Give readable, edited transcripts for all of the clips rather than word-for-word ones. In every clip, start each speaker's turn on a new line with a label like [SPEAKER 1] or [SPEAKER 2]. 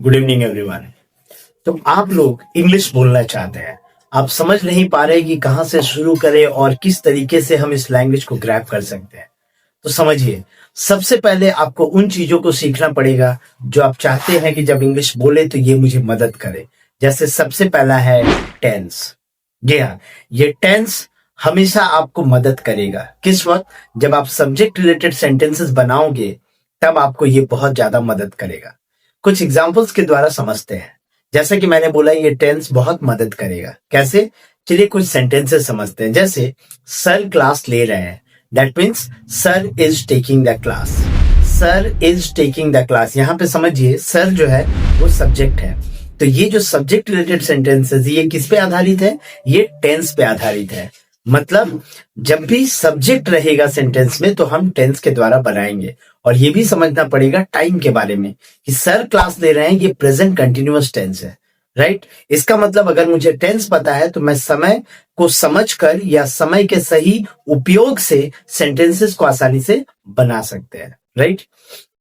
[SPEAKER 1] Good evening everyone. तो आप लोग इंग्लिश बोलना चाहते हैं, आप समझ नहीं पा रहे कि कहाँ से शुरू करें और किस तरीके से हम इस लैंग्वेज को ग्रैब कर सकते हैं। तो समझिए, सबसे पहले आपको उन चीजों को सीखना पड़ेगा जो आप चाहते हैं कि जब इंग्लिश बोले तो ये मुझे मदद करे। जैसे सबसे पहला है टेंस। जी हाँ, ये टेंस हमेशा आपको मदद करेगा। किस वक्त? जब आप सब्जेक्ट रिलेटेड सेंटेंसेस बनाओगे तब आपको ये बहुत ज्यादा मदद करेगा। कुछ एग्जाम्पल्स के द्वारा समझते हैं। जैसा कि मैंने बोला, ये टेंस बहुत मदद करेगा। कैसे? चलिए कुछ सेंटेंसेस समझते हैं। जैसे सर क्लास ले रहे हैं, that means sir is taking the class. Sir is taking the class, यहाँ पे समझिए सर जो है वो सब्जेक्ट है। तो ये जो सब्जेक्ट रिलेटेड सेंटेंसेस ये किस पे आधारित है? ये टेंस पे आधारित है। मतलब जब भी सब्जेक्ट रहेगा सेंटेंस में तो हम टेंस के द्वारा बनाएंगे। और ये भी समझना पड़ेगा टाइम के बारे में कि सर क्लास ले रहे हैं, ये प्रेजेंट कंटिन्यूअस टेंस है, राइट? इसका मतलब अगर मुझे टेंस पता है तो मैं समय को समझकर या समय के सही उपयोग से सेंटेंसेस को आसानी से बना सकते हैं, राइट?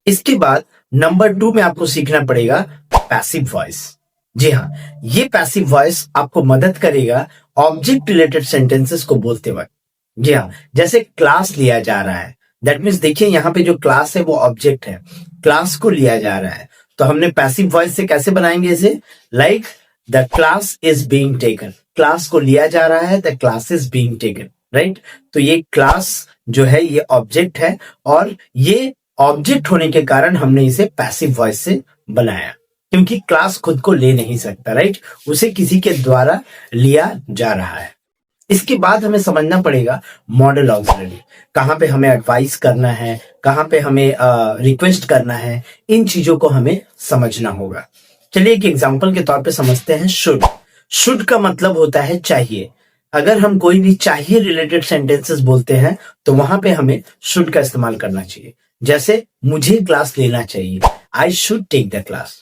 [SPEAKER 1] इसके बाद नंबर 2 में आपको सीखना पड़ेगा पैसिव वॉइस। जी हाँ, ये पैसिव वॉइस आपको मदद करेगा ऑब्जेक्ट रिलेटेड सेंटेंसेस को बोलते वक्त। जी हाँ, जैसे क्लास लिया जा रहा है, दैट मीन्स देखिए यहाँ पे जो क्लास है वो ऑब्जेक्ट है, क्लास को लिया जा रहा है। तो हमने पैसिव वॉइस से कैसे बनाएंगे इसे? Like the class is being taken, class को लिया जा रहा है, the class is being taken, right? तो ये क्लास जो है ये ऑब्जेक्ट है और ये ऑब्जेक्ट होने के कारण हमने इसे पैसिव वॉइस से बनाया, क्योंकि क्लास खुद को ले नहीं सकता, राइट? उसे किसी के द्वारा लिया जा रहा है। इसके बाद हमें समझना पड़ेगा मॉडल ऑक्सिलरी। कहाँ पे हमें एडवाइस करना है, कहाँ पे हमें रिक्वेस्ट करना है, इन चीजों को हमें समझना होगा। चलिए एक एग्जांपल के तौर पे समझते हैं शुड। शुड का मतलब होता है चाहिए। अगर हम कोई भी चाहिए रिलेटेड सेंटेंसेस बोलते हैं तो वहां पे हमें शुड का इस्तेमाल करना चाहिए। जैसे मुझे क्लास लेना चाहिए, I should take the class,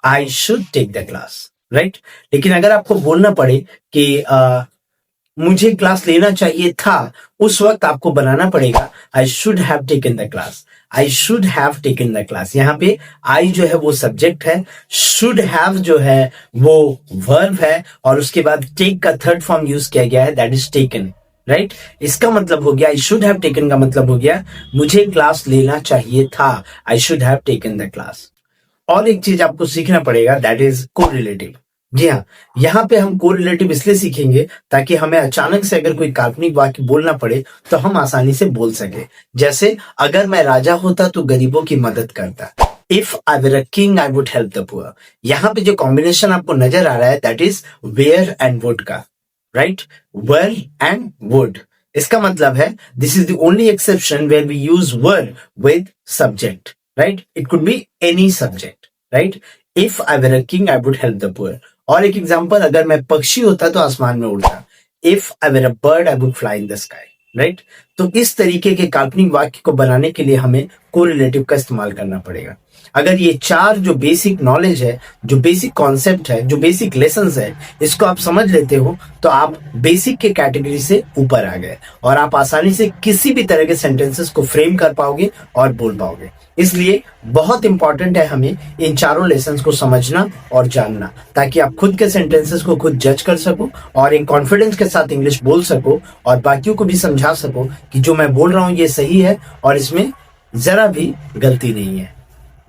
[SPEAKER 1] I should take the class, right? लेकिन अगर आपको बोलना पड़े कि मुझे क्लास लेना चाहिए था, उस वक्त आपको बनाना पड़ेगा I should have taken the class, I should have taken the class. यहाँ पे आई जो है वो सब्जेक्ट है, शुड हैव जो है वो वर्ब है और उसके बाद टेक का थर्ड फॉर्म यूज किया गया है, दैट इज टेकन, राइट? इसका मतलब हो गया आई शुड हैव टेकन का मतलब हो गया मुझे क्लास लेना चाहिए था, I should have taken the class. और एक चीज आपको सीखना पड़ेगा, दैट इज कोरिलेटिव। जी हाँ, यहाँ पे हम कोरिलेटिव इसलिए सीखेंगे ताकि हमें अचानक से अगर कोई काल्पनिक वाक्य बोलना पड़े तो हम आसानी से बोल सके। जैसे अगर मैं राजा होता तो गरीबों की मदद करता, if I were a king I would help the poor. यहाँ पे जो कॉम्बिनेशन आपको नजर आ रहा है that is were and would का, राइट? वेयर एंड वुड, इसका मतलब है this is the only exception where we use were with subject, right? It could be any subject, right? If I were a king I would help the poor. और एक example, अगर मैं पक्षी होता तो आसमान में उड़ता, if I were a bird I would fly in the sky, right? तो इस तरीके के काल्पनिक वाक्य को बनाने के लिए हमें कोरिलेटिव का इस्तेमाल करना पड़ेगा। अगर ये 4 जो बेसिक नॉलेज है, जो बेसिक कॉन्सेप्ट है, जो बेसिक लेसन्स है, इसको आप समझ लेते हो तो आप बेसिक के कैटेगरी से ऊपर आ गए और आप आसानी से किसी भी तरह के सेंटेंसेस को फ्रेम कर पाओगे और बोल पाओगे। इसलिए बहुत इंपॉर्टेंट है हमें इन 4 लेसन्स को समझना और जानना, ताकि आप खुद के सेंटेंसेस को खुद जज कर सको और एक कॉन्फिडेंस के साथ इंग्लिश बोल सको और बाकियों को भी समझा सको कि जो मैं बोल रहा हूं ये सही है और इसमें जरा भी गलती नहीं है।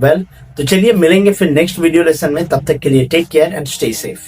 [SPEAKER 1] वेल, तो चलिए मिलेंगे फिर नेक्स्ट वीडियो लेसन में। तब तक के लिए take care and stay safe.